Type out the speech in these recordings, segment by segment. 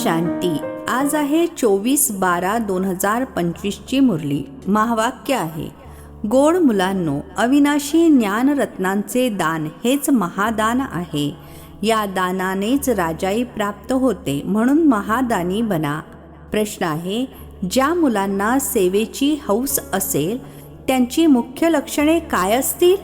शांती. आज आहे 24/12/2025 ची मुरली. महावाक्य आहे, गोड मुलांनो, अविनाशी ज्ञानरत्नांचे दान हेच महादान आहे. या दानानेच राजाई प्राप्त होते, म्हणून महादानी बना. प्रश्न आहे, ज्या मुलांना सेवेची हौस असेल त्यांची मुख्य लक्षणे काय असतील?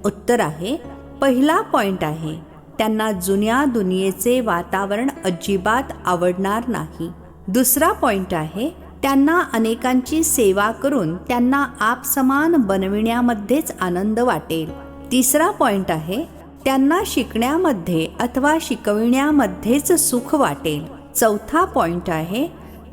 उत्तर आहे, पहिला पॉइंट आहे, त्यांना जुन्या दुनियेचे वातावरण अजिबात आवडणार नाही. दुसरा पॉइंट आहे, त्यांना अनेकांची सेवा करून त्यांना आपसमान बनविण्यामध्येच आनंद वाटेल. तिसरा पॉइंट आहे, त्यांना शिकण्यामध्ये अथवा शिकविण्यामध्येच सुख वाटेल. चौथा पॉइंट आहे,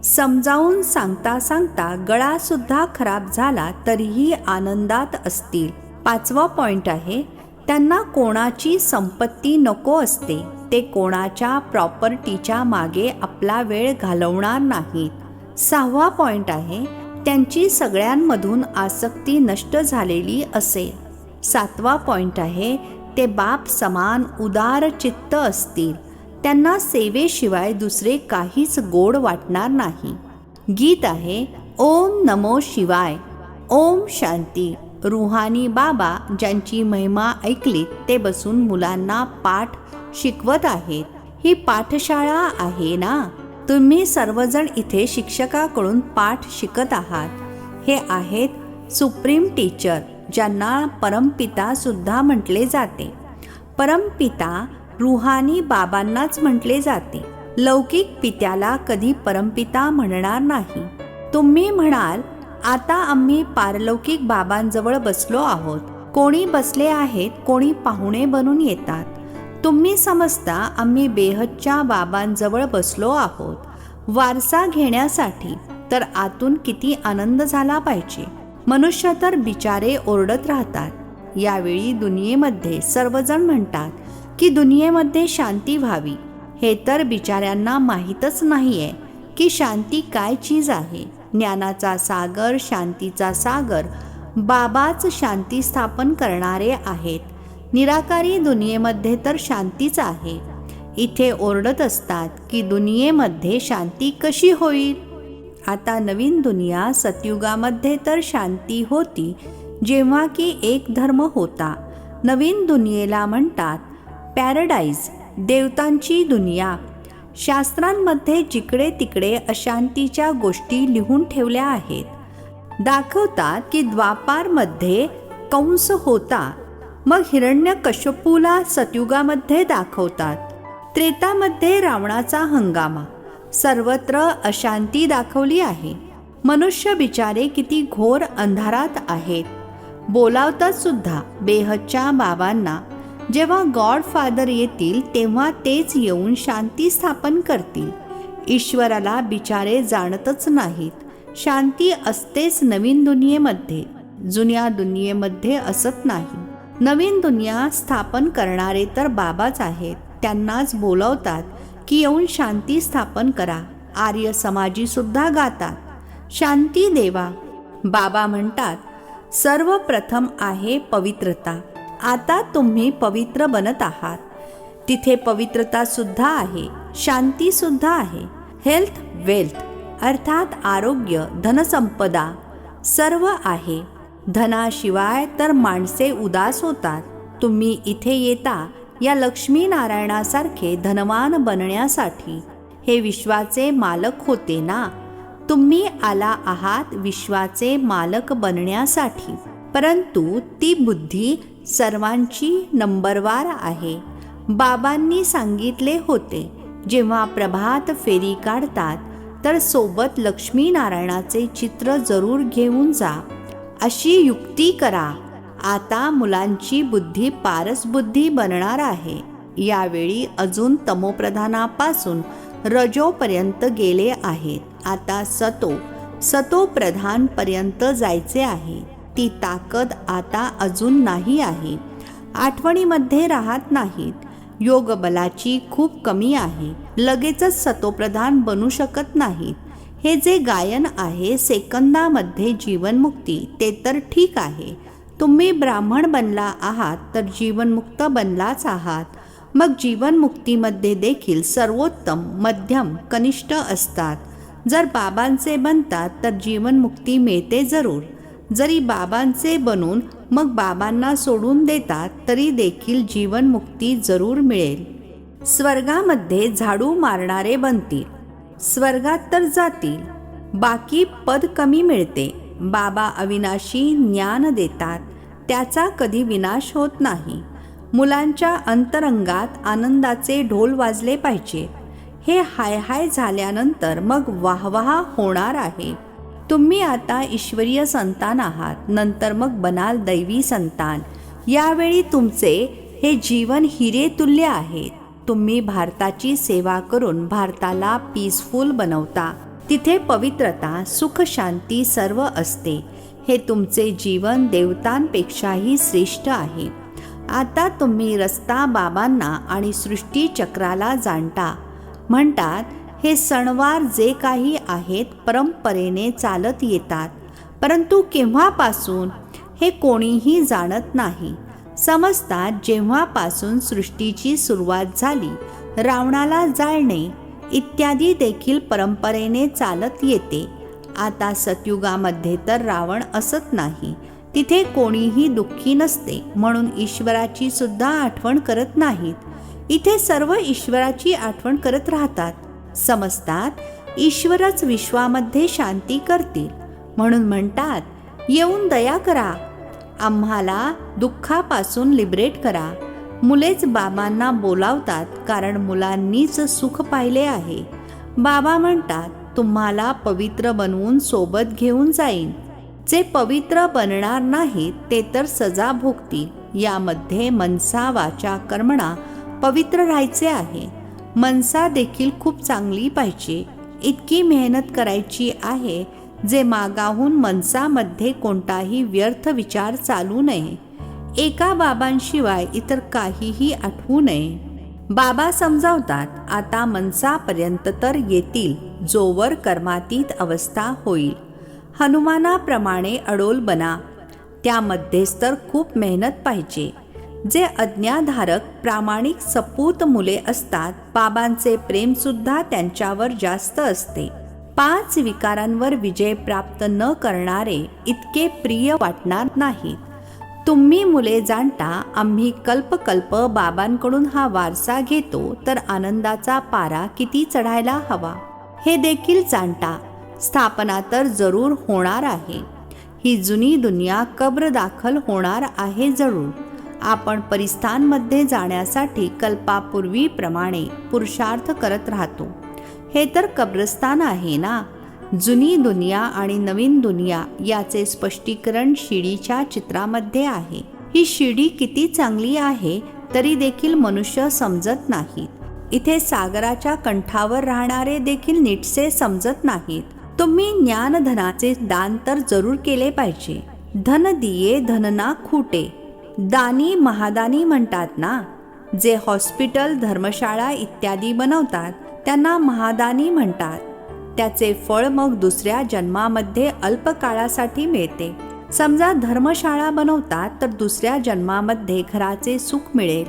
समजावून सांगता सांगता गळा सुद्धा खराब झाला तरीही आनंदात असतील. पाचवा पॉइंट आहे, त्यांना कोणाची संपत्ती नको असते. ते कोणाच्या प्रॉपर्टीच्या मागे आपला वेळ घालवणार नाहीत. सहावा पॉइंट आहे, त्यांची सगळ्यांमधून आसक्ती नष्ट झालेली असेल. सातवा पॉइंट आहे, ते बाप समान उदार चित्त असतील. त्यांना सेवेशिवाय दुसरे काहीच गोड वाटणार नाही. गीत आहे, ओम नमो शिवाय. ओम शांती. रुहानी बाबा ज्यांची महिमा ऐकलीत ते बसून मुलांना पाठ शिकवत आहेत. ही पाठशाळा आहे ना? तुम्ही सर्वजण इथे शिक्षकाकडून पाठ शिकत आहात. हे आहेत सुप्रीम टीचर, ज्यांना परमपिता सुद्धा म्हटले जाते. परमपिता रुहानी बाबांनाच म्हटले जाते. लौकिक पित्याला कधी परमपिता म्हणणार नाही. तुम्ही म्हणाल, आता आम्ही पारलौकिक बाबांजवळ बसलो आहोत. कोणी बसले आहेत, कोणी पाहुणे बनून येतात. तुम्ही समजता आम्ही बेहदच्या बाबांजवळ बसलो आहोत. वारसा घेण्यासाठी. तर आतून किती आनंद झाला पाहिजे. मनुष्य तर बिचारे ओरडत राहतात. यावेळी दुनियेमध्ये सर्वजण म्हणतात की दुनियेमध्ये शांती व्हावी. हे तर बिचाऱ्यांना माहीतच नाहीये की शांती काय चीज आहे. ज्ञानाचा सागर, शांतीचा सागर बाबाच शांती स्थापन करणारे आहेत. निराकारी दुनियेमध्ये तर शांतीच आहे. इथे ओरडत असतात की दुनियेमध्ये शांती कशी होईल. आता नवीन दुनिया सतयुगामध्ये तर शांती होती, जेव्हा की एक धर्म होता. नवीन दुनियेला म्हणतात पॅराडाईज, देवतांची दुनिया. शास्त्रांमध्ये जिकडे तिकडे अशांतीच्या गोष्टी लिहून ठेवल्या आहेत. दाखवतात की द्वापारमध्ये कंस होता, मग हिरण्यकश्यपूला सतयुगामध्ये दाखवतात. त्रेतामध्ये रावणाचा हंगामा. सर्वत्र अशांती दाखवली आहे. मनुष्य बिचारे किती घोर अंधारात आहेत. बोलावतात सुद्धा बेहदच्या बाबांना. जेव्हा गॉडफादर येतील तेव्हा तेच येऊन शांती स्थापन करतील. ईश्वराला बिचारे जाणतच नाहीत. शांती असतेच नवीन दुनियेमध्ये, जुन्या दुनियेमध्ये असत नाही. नवीन दुनिया स्थापन करणारे तर बाबाच आहेत. त्यांनाच बोलवतात की येऊन शांती स्थापन करा. आर्य समाजी सुद्धा गातात, शांती देवा. बाबा म्हणतात, सर्वप्रथम आहे पवित्रता. आता तुम्ही पवित्र बनत आहात. तिथे पवित्रता सुद्धा आहे, शांती सुद्धा आहे. हेल्थ, वेल्थ अर्थात आरोग्य, धनसंपदा सर्व आहे. धनाशिवाय तर माणसे उदास होतात. तुम्ही इथे येता या लक्ष्मी नारायणासारखे धनवान बनण्यासाठी. हे विश्वाचे मालक होते ना? तुम्ही आला आहात विश्वाचे मालक बनण्यासाठी. परंतु ती बुद्धी सर्वांची नंबरवार आहे. बाबांनी सांगितले होते, जेव्हा प्रभात फेरी काढतात तर सोबत लक्ष्मी नारायणाचे चित्र जरूर घेऊन जा. अशी युक्ती करा. आता मुलांची बुद्धी पारसबुद्धी बनणार आहे. यावेळी अजून तमोप्रधानापासून रजोपर्यंत गेले आहेत. आता सतोप्रधानपर्यंत जायचे आहे. ती ताकद आता अजून नाही आहे. आठवणीमध्ये राहत नाहीत. योग बलाची खूप कमी आहे. लगेचच सतोप्रधान बनू शकत नाहीत. हे जे गायन आहे सेकंदामध्ये जीवनमुक्ती, ते तर ठीक आहे. तुम्ही ब्राह्मण बनला आहात तर जीवनमुक्त बनलाच आहात. मग जीवनमुक्तीमध्ये देखील सर्वोत्तम, मध्यम, कनिष्ठ असतात. जर बाबांचे बनतात तर जीवनमुक्ती मिळते जरूर. जरी बाबांचे बनून मग बाबांना सोडून देतात तरी देखील जीवनमुक्ती जरूर मिळेल. स्वर्गामध्ये झाडू मारणारे बनतील, स्वर्गात तर जातील, बाकी पद कमी मिळते. बाबा अविनाशी ज्ञान देतात, त्याचा कधी विनाश होत नाही. मुलांच्या अंतरंगात आनंदाचे ढोल वाजले पाहिजे. हे हाय हाय झाल्यानंतर मग वाहवाह होणार आहे. तुम्ही आता ईश्वरीय संतान आहात, नंतर मग बनाल दैवी संतान. यावेळी तुमचे हे जीवन हिरे तुल्य आहे. तुम्ही भारताची सेवा करून भारताला पीसफुल बनवता. तिथे पवित्रता, सुख, शांती सर्व असते. हे तुमचे जीवन देवतांपेक्षाही श्रेष्ठ आहे. आता तुम्ही रस्ता बाबांना आणि सृष्टी चक्राला जाणता. म्हणतात हे सणवार जे काही आहेत परंपरेने चालत येतात, परंतु केव्हापासून हे कोणीही जाणत नाही. समजतात जेव्हापासून सृष्टीची सुरुवात झाली, रावणाला जाळणे इत्यादी देखील परंपरेने चालत येते. आता सतयुगामध्ये तर रावण असत नाही, तिथे कोणीही दुःखी नसते, म्हणून ईश्वराची सुद्धा आठवण करत नाहीत. इथे सर्व ईश्वराची आठवण करत राहतात. समजतात ईश्वरच विश्वामध्ये शांती करतील, म्हणून म्हणतात येऊन दया करा, आम्हाला दुःखापासून लिबरेट करा. मुलेच बाबांना बोलावतात कारण मुलांनीच सुख पाहिले आहे. बाबा म्हणतात तुम्हाला पवित्र बनवून सोबत घेऊन जाईन. जे पवित्र बनणार नाहीत ते तर सजा भोगतील. यामध्ये मनसा वाचा कर्मणा पवित्र राहायचे आहे. मनसा देखील खूप चांगली पाहिजे. इतकी मेहनत करायची आहे जे मागाहून मनसामध्ये कोणताही व्यर्थ विचार चालू नये. एका बाबांशिवाय इतर काहीही आठवू नये. बाबा समजावतात आता मनसापर्यंत तर येतील जोवर कर्मातीत अवस्था होईल. हनुमानाप्रमाणे अडोल बना. त्यामध्येच तर खूप मेहनत पाहिजे. जे आज्ञाधारक प्रामाणिक सपूत मुले असतात, बाबांचे प्रेमसुद्धा त्यांच्यावर जास्त असते. 5 विकारांवर विजय प्राप्त न करणारे इतके प्रिय वाटणार नाहीत. तुम्ही मुले जाणता आम्ही कल्पकल्प बाबांकडून हा वारसा घेतो, तर आनंदाचा पारा किती चढायला हवा हे देखील जाणता. स्थापना तर जरूर होणार आहे. ही जुनी दुनिया कब्र दाखल होणार आहे जरूर. आपण परिस्थानमध्ये जाण्यासाठी कल्पापूर्वीप्रमाणे पुरुषार्थ करत राहतो. हे तर कब्रस्तान आहे ना. जुनी दुनिया आणि नवीन दुनिया याचे स्पष्टीकरण शिडीच्या चित्रामध्ये आहे. ही शिडी किती चांगली आहे तरी देखील मनुष्य समजत नाहीत. इथे सागराच्या कंठावर राहणारे देखील नीटसे समजत नाहीत. तुम्ही ज्ञानधनाचे दान तर जरूर केले पाहिजे. धन दिये धनना खुटे, दानी महादानी म्हणतात ना. जे हॉस्पिटल, धर्मशाळा इत्यादी बनवतात त्यांना महादानी म्हणतात. त्याचे फळ मग दुसऱ्या जन्मामध्ये अल्पकाळासाठी मिळते. समजा धर्मशाळा बनवतात तर दुसऱ्या जन्मामध्ये घराचे सुख मिळेल.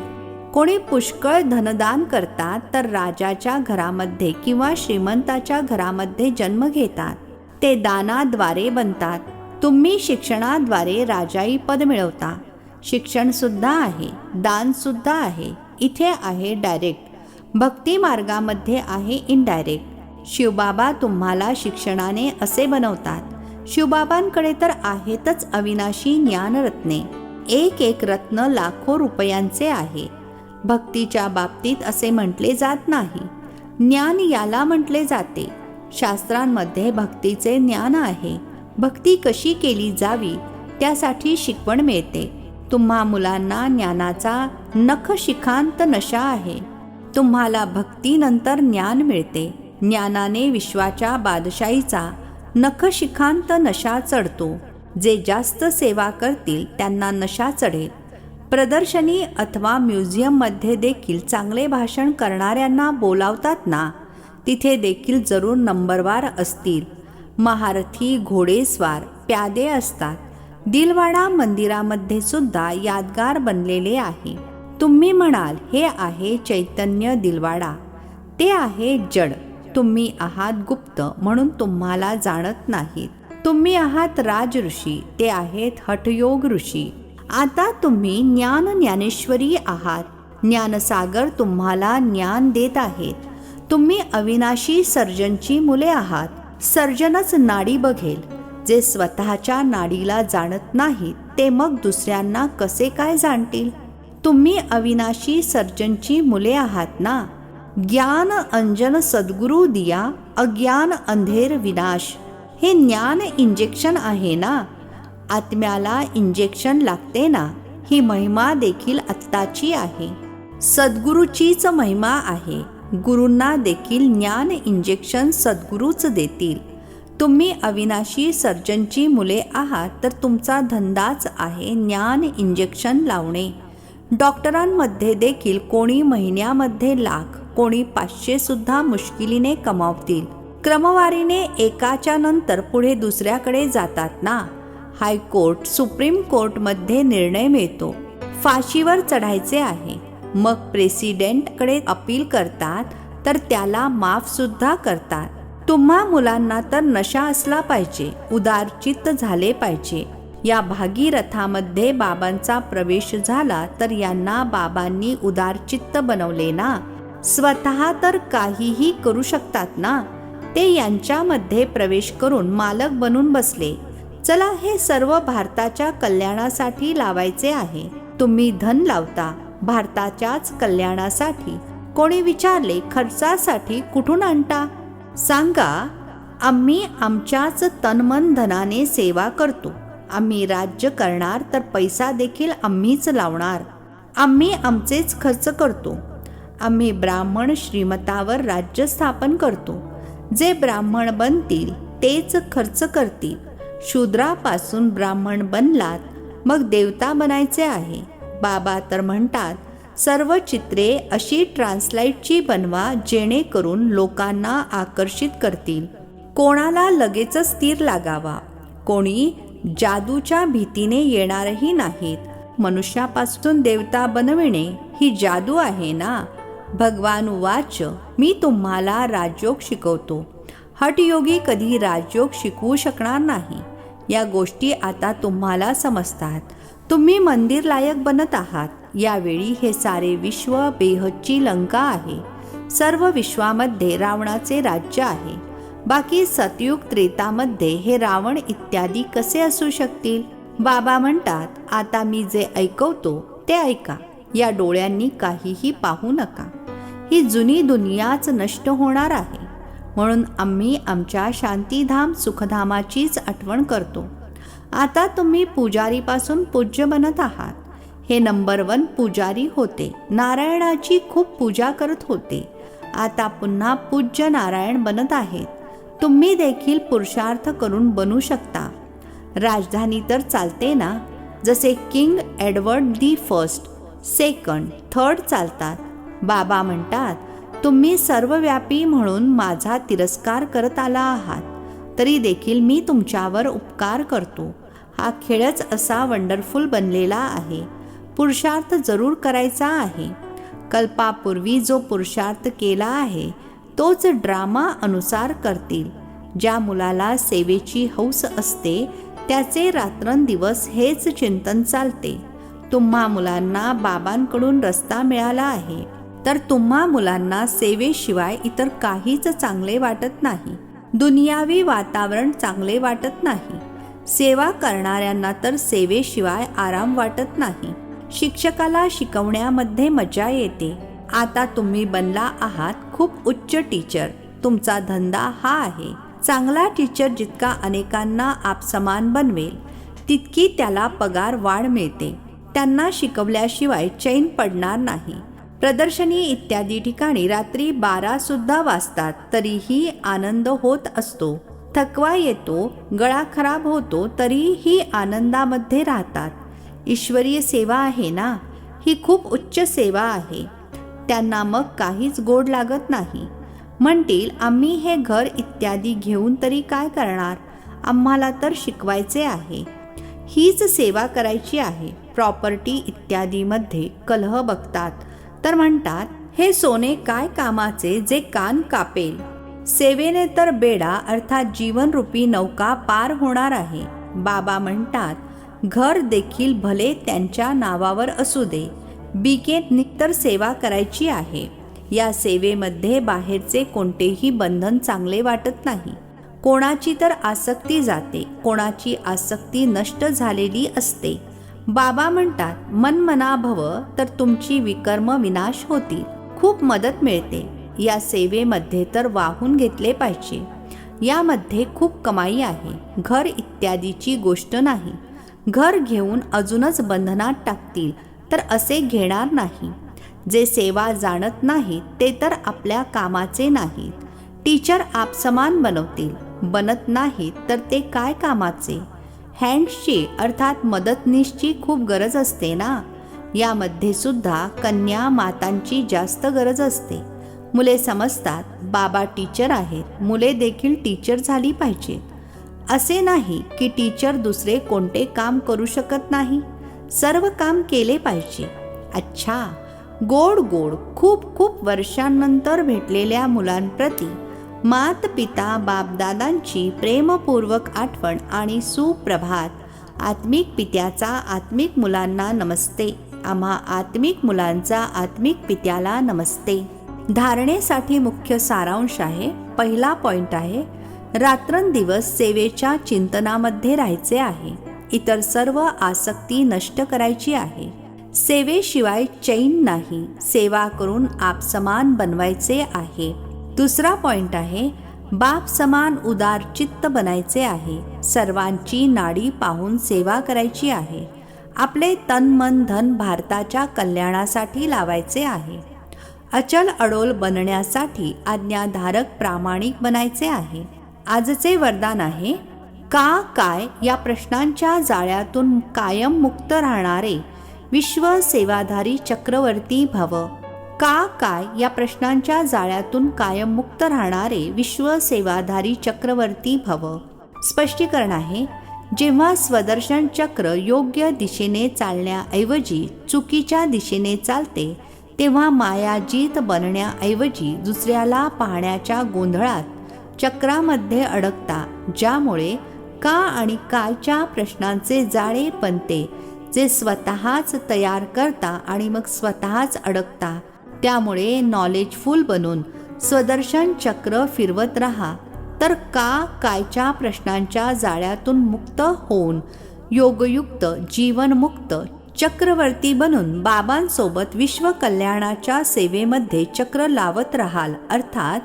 कोणी पुष्कळ धनदान करतात तर राजाच्या घरामध्ये किंवा श्रीमंताच्या घरामध्ये जन्म घेतात. ते दानाद्वारे बनतात. तुम्ही शिक्षणाद्वारे राजाई पद मिळवता. शिक्षण सुद्धा आहे, दान सुद्धा आहे. इथे आहे डायरेक्ट, भक्ती मार्गामध्ये आहे इनडायरेक्ट. शिवबाबा तुम्हाला शिक्षणाने असे बनवतात. शिवबाबांकडे तर आहेतच अविनाशी ज्ञानरत्ने. एक एक रत्न लाखो रुपयांचे आहे. भक्तीच्या बाबतीत असे म्हटले जात नाही. ज्ञान याला म्हटले जाते. शास्त्रांमध्ये भक्तीचे ज्ञान आहे. भक्ती कशी केली जावी त्यासाठी शिकवण मिळते. तुम्हा मुलांना ज्ञानाचा नखशिखांत नशा आहे. तुम्हाला भक्तीनंतर ज्ञान मिळते. ज्ञानाने विश्वाच्या बादशाहीचा नखशिखांत नशा चढतो. जे जास्त सेवा करतील त्यांना नशा चढेल. प्रदर्शनी अथवा म्युझियममध्ये देखील चांगले भाषण करणाऱ्यांना बोलावतात ना, तिथे देखील जरूर नंबरवार असतील. महारथी, घोडेस्वार, प्यादे असतात. दिलवाडा मंदिरामध्ये सुद्धा यादगार बनलेले आहे. तुम्ही म्हणाल हे आहे चैतन्य दिलवाडा, ते आहे जड. तुम्ही आहात गुप्त म्हणून तुम्हाला जाणत नाहीत. तुम्ही आहात राज ऋषी, ते आहेत हठयोग ऋषी. आता तुम्ही ज्ञानेश्वरी आहात. ज्ञानसागर तुम्हाला ज्ञान देत आहेत. तुम्ही अविनाशी सर्जनची मुले आहात. सर्जनच नाडी बघेल. जे स्वतःच्या नाडीला जाणत नाहीत ते मग दुसऱ्यांना कसे काय जाणतील. तुम्ही अविनाशी सर्जनची मुले आहात ना. ज्ञान अंजन सद्गुरु दिया, अज्ञान अंधेर विनाश. हे ज्ञान इंजेक्शन आहे ना. आत्म्याला इंजेक्शन लागते ना. ही महिमा देखील आत्ताची आहे. सद्गुरूचीच महिमा आहे. गुरूंना देखील ज्ञान इंजेक्शन सद्गुरूच देतील. तुम्ही अविनाशी सर्जनची मुले आहात तर तुमचा धंदाच आहे ज्ञान इंजेक्शन लावणे. डॉक्टरांमध्ये देखील कोणी महिन्यामध्ये लाख, कोणी 500 सुद्धा मुश्किलीने कमावतील. क्रमवारीने एकाच्या नंतर पुढे दुसऱ्याकडे जातात ना. हायकोर्ट, सुप्रीम कोर्टमध्ये निर्णय मिळतो. फाशीवर चढायचे आहे. मग प्रेसिडेंटकडे अपील करतात तर त्याला माफ सुद्धा करतात. तुम्हा मुलांना तर नशा असला पाहिजे, उदारचित्त झाले पाहिजे. या भागीरथामध्ये बाबांचा प्रवेश झाला तर यांना बाबांनी उदारचित्त बनवले ना. स्वतः तर काहीही करू शकतात ना. ते यांच्यामध्ये प्रवेश करून मालक बनून बसले. चला, हे सर्व भारताच्या कल्याणासाठी लावायचे आहे. तुम्ही धन लावता भारताच्याच कल्याणासाठी. कोणी विचारले खर्चासाठी कुठून आणता? सांगा, आम्ही आमच्याच तनमन धनाने सेवा करतो. आम्ही राज्य करणार तर पैसा देखील आम्हीच लावणार. आम्ही आमचेच खर्च करतो. आम्ही ब्राह्मण श्रीमतावर राज्य स्थापन करतो. जे ब्राह्मण बनतील तेच खर्च करतील. शूद्रापासून ब्राह्मण बनलात मग देवता बनायचे आहे. बाबा तर म्हणतात, सर्व चित्रे अशी ट्रान्सलाइटची बनवा जेणेकरून लोकांना आकर्षित करतील. कोणाला लगेचच तीर लागावा. कोणी जादूच्या भीतीने येणारही नाहीत. मनुष्यापासून देवता बनविणे ही जादू आहे ना. भगवान उवाच, मी तुम्हाला राजयोग शिकवतो. हठयोगी कधी राजयोग शिकवू शकणार नाही. या गोष्टी आता तुम्हाला समजतात. तुम्ही मंदिर लायक बनत आहात. यावेळी हे सारे विश्व बेहदची लंका आहे. सर्व विश्वामध्ये रावणाचे राज्य आहे. बाकी सतयुग त्रेतामध्ये हे रावण इत्यादी कसे असू शकतील? बाबा म्हणतात, आता मी जे ऐकवतो ते ऐका. या डोळ्यांनी काहीही पाहू नका. ही जुनी दुनियाच नष्ट होणार आहे. म्हणून आम्ही आमच्या शांतीधाम सुखधामाचीच आठवण करतो. आता तुम्ही पुजारीपासून पूज्य बनत आहात. हे नंबर 1 पुजारी होते. नारायणाची खूप पूजा करत होते. आता पुन्हा पूज्य नारायण बनत आहेत. तुम्ही देखील पुरुषार्थ करून बनू शकता. राजधानी तर चालते ना. जसे king Edward the first, second, third चालतात. बाबा म्हणतात, तुम्ही सर्वव्यापी म्हणून माझा तिरस्कार करत आला आहात, तरी देखील मी तुमच्यावर उपकार करतो. हा खेळच असा वंडरफुल बनलेला आहे. पुरुषार्थ जरूर करायचा आहे. कल्पापूर्वी जो पुरुषार्थ केला आहे तोच ड्रामा अनुसार करतील. ज्या मुलाला सेवेची हौस असते त्याचे रात्रंदिवस हेच चिंतन चालते. तुम्हा मुलांना बाबांकडून रस्ता मिळाला आहे, तर तुम्हा मुलांना सेवेशिवाय इतर काहीच चांगले वाटत नाही. दुनियावी वातावरण चांगले वाटत नाही. सेवा करणाऱ्यांना तर सेवेशिवाय आराम वाटत नाही. शिक्षकाला शिकवण्यामध्ये मजा येते. आता तुम्ही बनला आहात खूप उच्च टीचर. तुमचा धंदा हा आहे. चांगला टीचर जितका अनेकांना आपसमान बनवेल तितकी त्याला पगार वाढ मिळते. त्यांना शिकवल्याशिवाय चैन पडणार नाही. प्रदर्शनी इत्यादी ठिकाणी रात्री 12 सुद्धा वाजतात तरीही आनंद होत असतो. थकवा येतो, गळा खराब होतो, तरीही आनंदामध्ये राहतात. ईश्वरीय सेवा आहे ना, ही खूप उच्च सेवा आहे. त्यांना मग काहीच गोड लागत नाही. म्हणतील, आम्ही हे घर इत्यादी घेऊन तरी काय करणार? आम्हाला तर शिकवायचे आहे. हीच सेवा करायची आहे. प्रॉपर्टी इत्यादीमध्ये कलह बघतात तर म्हणतात, हे सोने काय कामाचे जे कान कापेल. सेवेने तर बेडा अर्थात जीवनरूपी नौका पार होणार आहे. बाबा म्हणतात, घर देखील भले त्यांच्या नावावर असू दे, बिकेत नित्तर सेवा करायची आहे. या सेवेमध्ये बाहेरचे कोणतेही बंधन चांगले वाटत नाही. कोणाची तर आसक्ती जाते, कोणाची आसक्ती नष्ट झालेली असते. बाबा म्हणतात, मनमना भव तर तुमची विकर्म विनाश होतील. खूप मदत मिळते. या सेवेमध्ये तर वाहून घेतले पाहिजे. यामध्ये खूप कमाई आहे. घर इत्यादीची गोष्ट नाही. घर घेऊन अजूनच बंधनात टाकतील तर असे घेणार नाही. जे सेवा जाणत नाहीत ते तर आपल्या कामाचे नाहीत. टीचर आपसमान बनवतील, बनत नाहीत तर ते काय कामाचे. हँड्सची अर्थात मदतनीसची खूप गरज असते ना. यामध्ये सुद्धा कन्या मातांची जास्त गरज असते. मुले समजतात बाबा टीचर आहेत, मुले देखील टीचर झाली पाहिजेत. असे नाही की टीचर दुसरे कोणते काम करू शकत नाही, सर्व काम केले पाहिजे. अच्छा, गोड गोड खूप खूप वर्षांनंतर भेटलेल्या मुलांप्रती मात पिता बापदादांची प्रेमपूर्वक आठवण आणि सुप्रभात. आत्मिक पित्याचा आत्मिक मुलांना नमस्ते. आम्हा आत्मिक मुलांचा आत्मिक पित्याला नमस्ते. धारणेसाठी मुख्य सारांश आहे. पहिला पॉइंट आहे, रात्रंदिवस सेवेच्या चिंतनामध्ये राहायचे आहे. इतर सर्व आसक्ती नष्ट करायची आहे. सेवेशिवाय चैन नाही. सेवा करून आपसमान बनवायचे आहे. दुसरा पॉइंट आहे, बाप समान उदार चित्त बनायचे आहे. सर्वांची नाडी पाहून सेवा करायची आहे. आपले तन मन धन भारताच्या कल्याणासाठी लावायचे आहे. अचल अडोल बनण्यासाठी आज्ञाधारक प्रामाणिक बनायचे आहे. आजचे वरदान आहे, का काय या प्रश्नांच्या जाळ्यातून कायम मुक्त राहणारे विश्व सेवाधारी चक्रवर्ती भव. का काय या प्रश्नांच्या जाळ्यातून कायम मुक्त राहणारे विश्व सेवाधारी चक्रवर्ती भव. स्पष्टीकरण आहे, जेव्हा स्वदर्शन चक्र योग्य दिशेने चालण्याऐवजी चुकीच्या दिशेने चालते तेव्हा मायाजीत बनण्याऐवजी दुसऱ्याला पाहण्याच्या गोंधळात चक्रामध्ये अडकता, ज्यामुळे का आणि कायच्या प्रश्नांचे जाळे बनते, जे स्वतःच तयार करता आणि मग स्वतःच अडकता. त्यामुळे नॉलेजफुल बनून स्वदर्शन चक्र फिरवत राहा, तर का कायच्या प्रश्नांच्या जाळ्यातून मुक्त होऊन योगयुक्त जीवनमुक्त चक्रवर्ती बनून बाबांसोबत विश्व कल्याणाच्या सेवेमध्ये चक्र लावत राहाल, अर्थात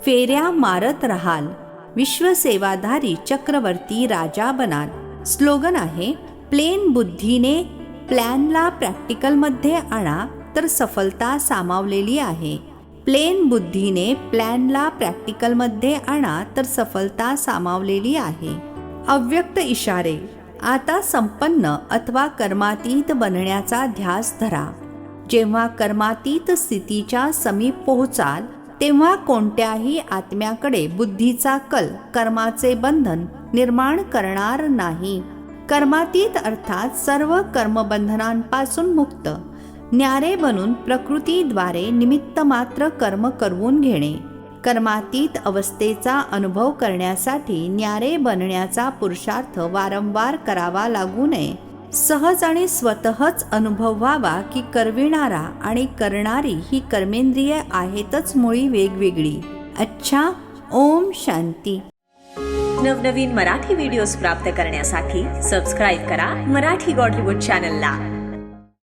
फेऱ्या मारत राहाल. विश्व सेवाधारी चक्रवर्ती राजा बनाल. स्लोगन आहे, प्लेन बुद्धीने प्लॅनला प्रॅक्टिकलमध्ये आणा तर सफलता सामावलेली आहे. प्लेन बुद्धीने प्लॅनला प्रॅक्टिकलमध्ये आणा तर सफलता सामावलेली आहे. अव्यक्त इशारे. आता संपन्न अथवा कर्मातीत बनण्याचा ध्यास धरा. जेव्हा कर्मातीत स्थितीच्या समीप पोहोचाल तेव्हा कोणत्याही आत्म्याकडे बुद्धीचा कल कर्माचे बंधन निर्माण करणार नाही. कर्मातीत अर्थात सर्व कर्मबंधनांपासून मुक्त. न्यारे बनून प्रकृतीद्वारे निमित्त मात्र कर्म करवून घेणे. कर्मातीत अवस्थेचा अनुभव करण्यासाठी न्यारे बनण्याचा पुरुषार्थ वारंवार करावा लागू नये. सहज आणि स्वतःच अनुभव व्हावा की करविणारा आणि करणारी ही कर्मेंद्रिय आहेतच मुळी वेगवेगळी. अच्छा, ओम शांती. नवनवीन मराठी व्हिडिओज प्राप्त करण्यासाठी सबस्क्राईब करा मराठी गॉडलीवूड चॅनलला.